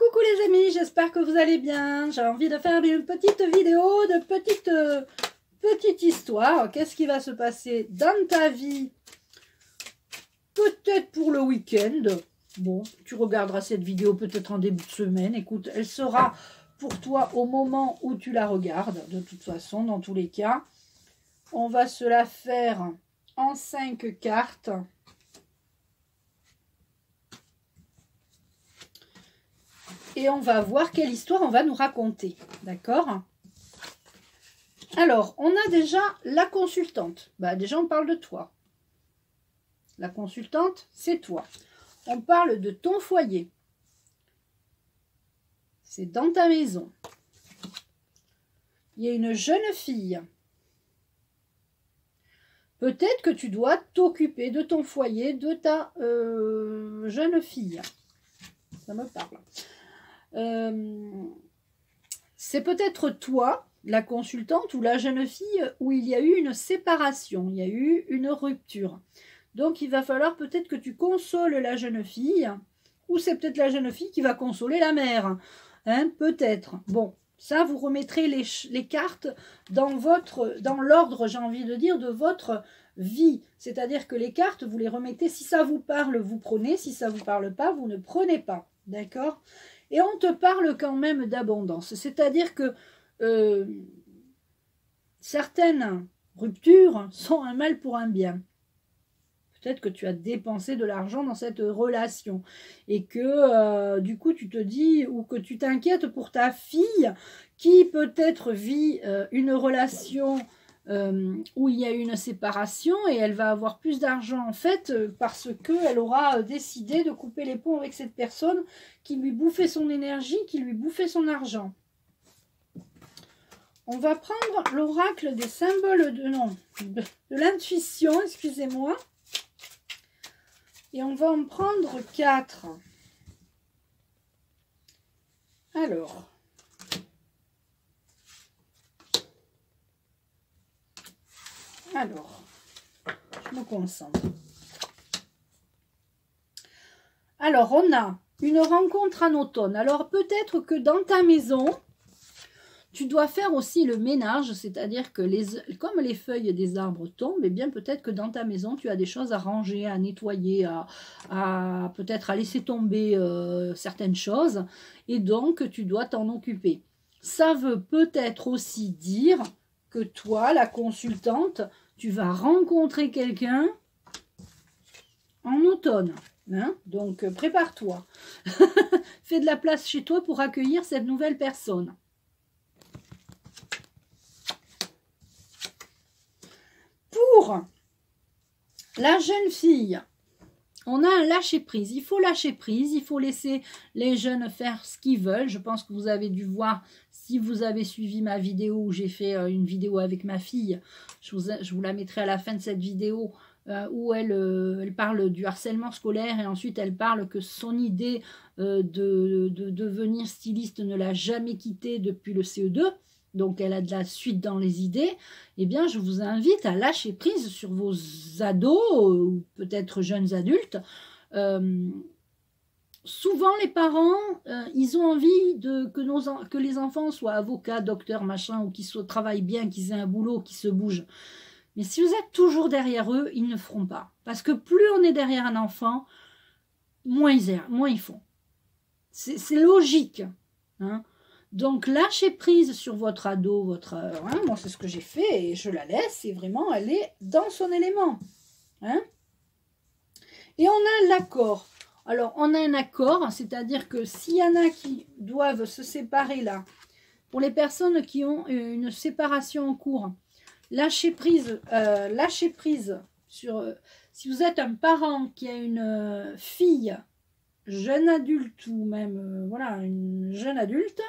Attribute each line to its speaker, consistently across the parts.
Speaker 1: Coucou les amis, j'espère que vous allez bien. J'ai envie de faire une petite vidéo de petite histoire. Qu'est-ce qui va se passer dans ta vie? Peut-être pour le week-end. Bon, tu regarderas cette vidéo peut-être en début de semaine. Écoute, elle sera pour toi au moment où tu la regardes. De toute façon, dans tous les cas, on va se la faire en 5 cartes. Et on va voir quelle histoire on va nous raconter. D'accord? Alors, on a déjà la consultante. Bah, déjà, on parle de toi. La consultante, c'est toi. On parle de ton foyer. C'est dans ta maison. Il y a une jeune fille. Peut-être que tu dois t'occuper de ton foyer, de ta jeune fille. Ça me parle. C'est peut-être toi, la consultante ou la jeune fille, où il y a eu une séparation, il y a eu une rupture. Donc il va falloir peut-être que tu consoles la jeune fille, ou c'est peut-être la jeune fille qui va consoler la mère. Hein, peut-être. Bon, ça vous remettrez les cartes dans l'ordre, j'ai envie de dire, de votre vie. C'est-à-dire que les cartes, vous les remettez, si ça vous parle, vous prenez, si ça vous parle pas, vous ne prenez pas. D'accord ? Et on te parle quand même d'abondance. C'est-à-dire que certaines ruptures sont un mal pour un bien. Peut-être que tu as dépensé de l'argent dans cette relation. Et que du coup tu te dis, ou que tu t'inquiètes pour ta fille qui peut-être vit une relation où il y a eu une séparation et elle va avoir plus d'argent en fait parce qu'elle aura décidé de couper les ponts avec cette personne qui lui bouffait son énergie, qui lui bouffait son argent. On va prendre l'oracle des symboles de l'intuition, excusez-moi. Et on va en prendre 4. Alors... je me concentre. Alors, on a une rencontre en automne. Alors, peut-être que dans ta maison, tu dois faire aussi le ménage, c'est-à-dire que comme les feuilles des arbres tombent, eh bien, peut-être que dans ta maison, tu as des choses à ranger, à nettoyer, peut-être à laisser tomber certaines choses. Et donc, tu dois t'en occuper. Ça veut peut-être aussi dire que toi, la consultante, tu vas rencontrer quelqu'un en automne. Hein? Donc, prépare-toi. Fais de la place chez toi pour accueillir cette nouvelle personne. Pour la jeune fille, on a un lâcher-prise. Il faut lâcher prise, il faut laisser les jeunes faire ce qu'ils veulent. Je pense que vous avez dû voir, si vous avez suivi ma vidéo où j'ai fait une vidéo avec ma fille, je vous la mettrai à la fin de cette vidéo où elle parle du harcèlement scolaire et ensuite elle parle que son idée de devenir styliste ne l'a jamais quittée depuis le CE2. Donc elle a de la suite dans les idées. Eh bien, je vous invite à lâcher prise sur vos ados ou peut-être jeunes adultes. Souvent, les parents, ils ont envie que les enfants soient avocats, docteurs, machin, ou qu'ils travaillent bien, qu'ils aient un boulot, qu'ils se bougent. Mais si vous êtes toujours derrière eux, ils ne feront pas. Parce que plus on est derrière un enfant, moins ils font. C'est logique. Hein. Donc, lâchez prise sur votre ado, moi, c'est ce que j'ai fait et je la laisse et vraiment, elle est dans son élément. Hein. Et on a l'accord. Alors, on a un accord, c'est-à-dire que s'il y en a qui doivent se séparer là, pour les personnes qui ont une séparation en cours, lâchez prise sur... si vous êtes un parent qui a une fille, jeune adulte ou même voilà, une jeune adulte,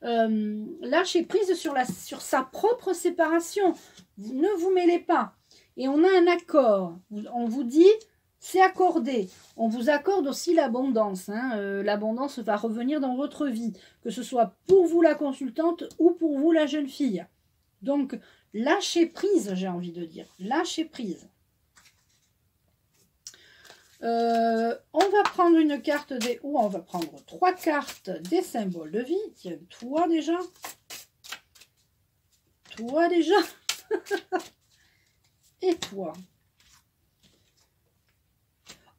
Speaker 1: lâchez prise sur sa propre séparation. Ne vous mêlez pas. Et on a un accord. On vous dit... c'est accordé. On vous accorde aussi l'abondance. Hein. L'abondance va revenir dans votre vie, que ce soit pour vous la consultante ou pour vous la jeune fille. Donc, lâchez prise, j'ai envie de dire. Lâchez prise. On va prendre une carte des... Ou on va prendre 3 cartes des symboles de vie. Tiens, toi déjà. Toi déjà. Et toi.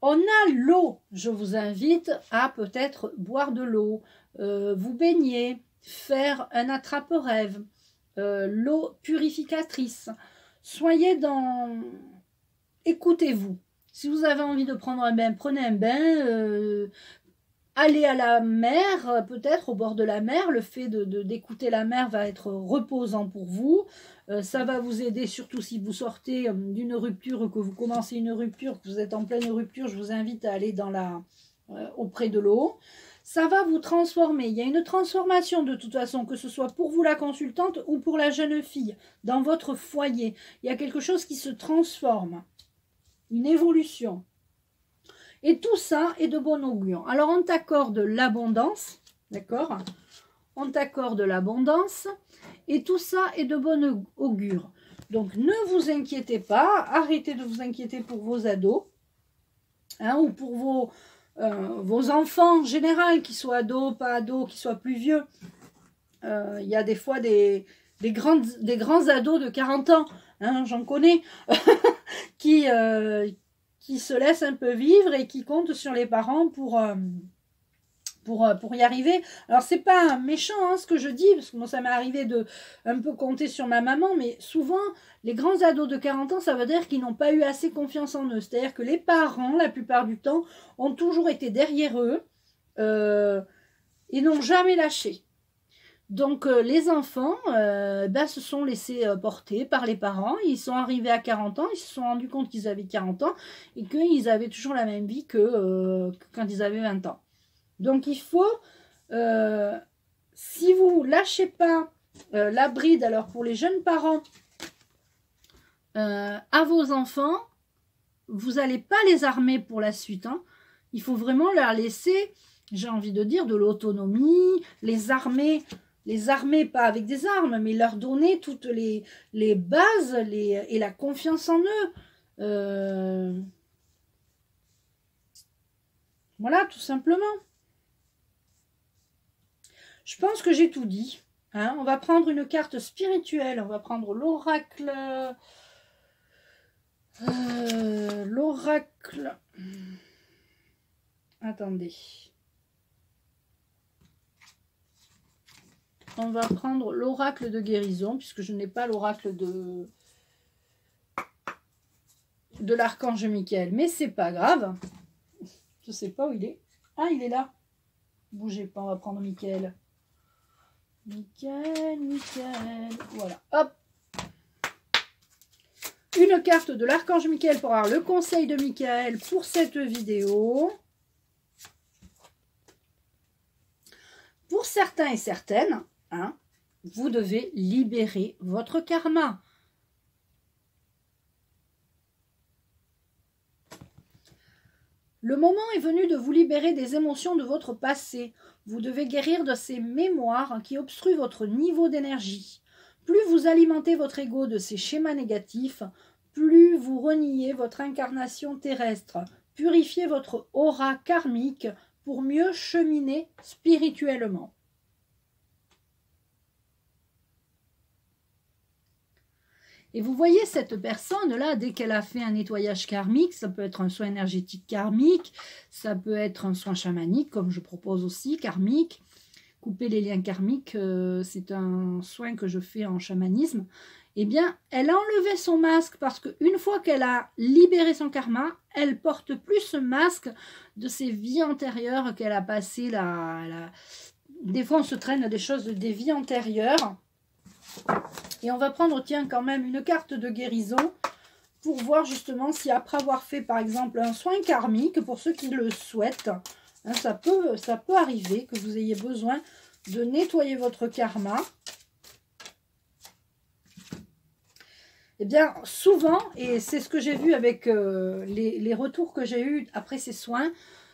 Speaker 1: On a l'eau. Je vous invite à peut-être boire de l'eau, vous baigner, faire un attrape-rêve, l'eau purificatrice. Soyez dans... Écoutez-vous. Si vous avez envie de prendre un bain, prenez un bain. Allez à la mer, peut-être au bord de la mer. Le fait d'écouter la mer va être reposant pour vous. Ça va vous aider, surtout si vous sortez d'une rupture, que vous commencez une rupture, que vous êtes en pleine rupture. Je vous invite à aller auprès de l'eau. Ça va vous transformer. Il y a une transformation de toute façon, que ce soit pour vous la consultante ou pour la jeune fille, dans votre foyer. Il y a quelque chose qui se transforme. Une évolution. Et tout ça est de bon augure. Alors, on t'accorde l'abondance, d'accord? On t'accorde l'abondance, et tout ça est de bon augure. Donc, ne vous inquiétez pas, arrêtez de vous inquiéter pour vos ados, hein, ou pour vos enfants en général, qu'ils soient ados, pas ados, qu'ils soient plus vieux. Il y a des fois des grands ados de 40 ans, hein, j'en connais, qui se laissent un peu vivre et qui comptent sur les parents pour y arriver. Alors, c'est pas méchant hein, ce que je dis, parce que moi, ça m'est arrivé de un peu compter sur ma maman, mais souvent, les grands ados de 40 ans, ça veut dire qu'ils n'ont pas eu assez confiance en eux. C'est-à-dire que les parents, la plupart du temps, ont toujours été derrière eux et n'ont jamais lâché. Donc, les enfants se sont laissés porter par les parents. Ils sont arrivés à 40 ans, ils se sont rendus compte qu'ils avaient 40 ans et qu'ils avaient toujours la même vie que quand ils avaient 20 ans. Donc, il faut, si vous ne lâchez pas la bride, alors pour les jeunes parents, à vos enfants, vous n'allez pas les armer pour la suite. Hein. Il faut vraiment leur laisser, j'ai envie de dire, de l'autonomie, les armer pas avec des armes, mais leur donner toutes les bases et la confiance en eux. Voilà, tout simplement. Je pense que j'ai tout dit. Hein. On va prendre une carte spirituelle. On va prendre l'oracle. L'oracle. Attendez. On va prendre l'oracle de guérison, puisque je n'ai pas l'oracle de l'archange Michael. Mais c'est pas grave. Je sais pas où il est. Ah, il est là. Bougez pas, on va prendre Michael. Michael. Voilà, hop. Une carte de l'archange Michael pour avoir le conseil de Michael pour cette vidéo. Pour certains et certaines, hein, vous devez libérer votre karma. Le moment est venu de vous libérer des émotions de votre passé. Vous devez guérir de ces mémoires qui obstruent votre niveau d'énergie. Plus vous alimentez votre ego de ces schémas négatifs, plus vous reniez votre incarnation terrestre. Purifiez votre aura karmique pour mieux cheminer spirituellement. Et vous voyez cette personne-là, dès qu'elle a fait un nettoyage karmique, ça peut être un soin énergétique karmique, ça peut être un soin chamanique, comme je propose aussi, karmique. Couper les liens karmiques, c'est un soin que je fais en chamanisme. Eh bien, elle a enlevé son masque parce qu'une fois qu'elle a libéré son karma, elle porte plus ce masque de ses vies antérieures qu'elle a passées. Des fois, on se traîne des choses des vies antérieures. Et on va prendre, tiens, quand même une carte de guérison pour voir justement si après avoir fait, par exemple, un soin karmique, pour ceux qui le souhaitent, hein, ça peut arriver que vous ayez besoin de nettoyer votre karma. Eh bien, souvent, et c'est ce que j'ai vu avec les retours que j'ai eus après ces soins,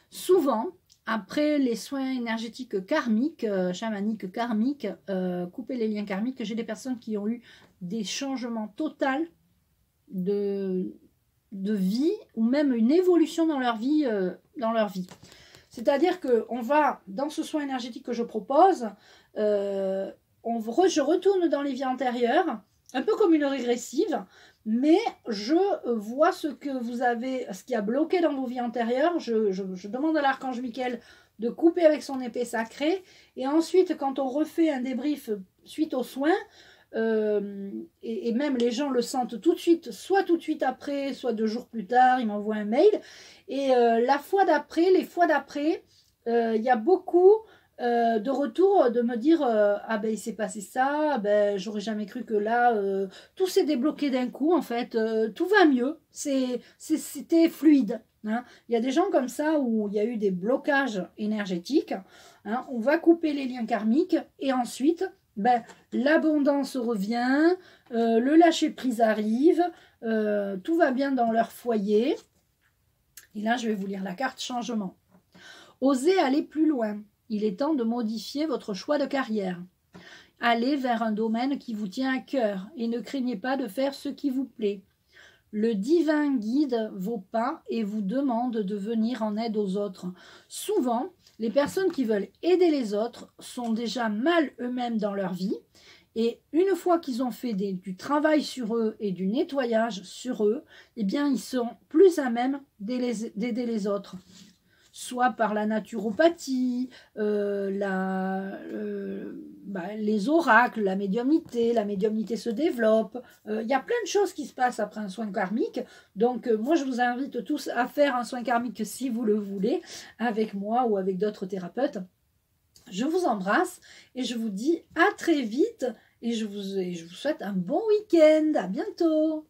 Speaker 1: souvent, après les soins énergétiques karmiques, chamaniques karmiques, couper les liens karmiques, j'ai des personnes qui ont eu des changements totaux de de vie ou même une évolution dans leur vie. C'est-à-dire que on va, dans ce soin énergétique que je propose, je retourne dans les vies antérieures, un peu comme une régressive, mais je vois ce que vous avez, ce qui a bloqué dans vos vies antérieures. Je demande à l'archange Michael de couper avec son épée sacrée. Et ensuite, quand on refait un débrief suite aux soins, et même les gens le sentent tout de suite, soit tout de suite après, soit 2 jours plus tard, ils m'envoient un mail. Et les fois d'après, il y a beaucoup de retour de me dire ah ben il s'est passé ça, ben j'aurais jamais cru que là tout s'est débloqué d'un coup en fait, tout va mieux, c'était fluide. Hein. Il y a des gens comme ça où il y a eu des blocages énergétiques, hein. On va couper les liens karmiques et ensuite ben, l'abondance revient, le lâcher-prise arrive, tout va bien dans leur foyer. Et là je vais vous lire la carte changement. Osez aller plus loin. Il est temps de modifier votre choix de carrière. Allez vers un domaine qui vous tient à cœur et ne craignez pas de faire ce qui vous plaît. Le divin guide vos pas et vous demande de venir en aide aux autres. Souvent, les personnes qui veulent aider les autres sont déjà mal eux-mêmes dans leur vie. Et une fois qu'ils ont fait du travail sur eux et du nettoyage sur eux, eh bien, ils sont plus à même d'aider les autres. Soit par la naturopathie, les oracles, la médiumnité se développe. Il y a plein de choses qui se passent après un soin karmique. Donc moi je vous invite tous à faire un soin karmique si vous le voulez, avec moi ou avec d'autres thérapeutes. Je vous embrasse et je vous dis à très vite et je vous souhaite un bon week-end. À bientôt.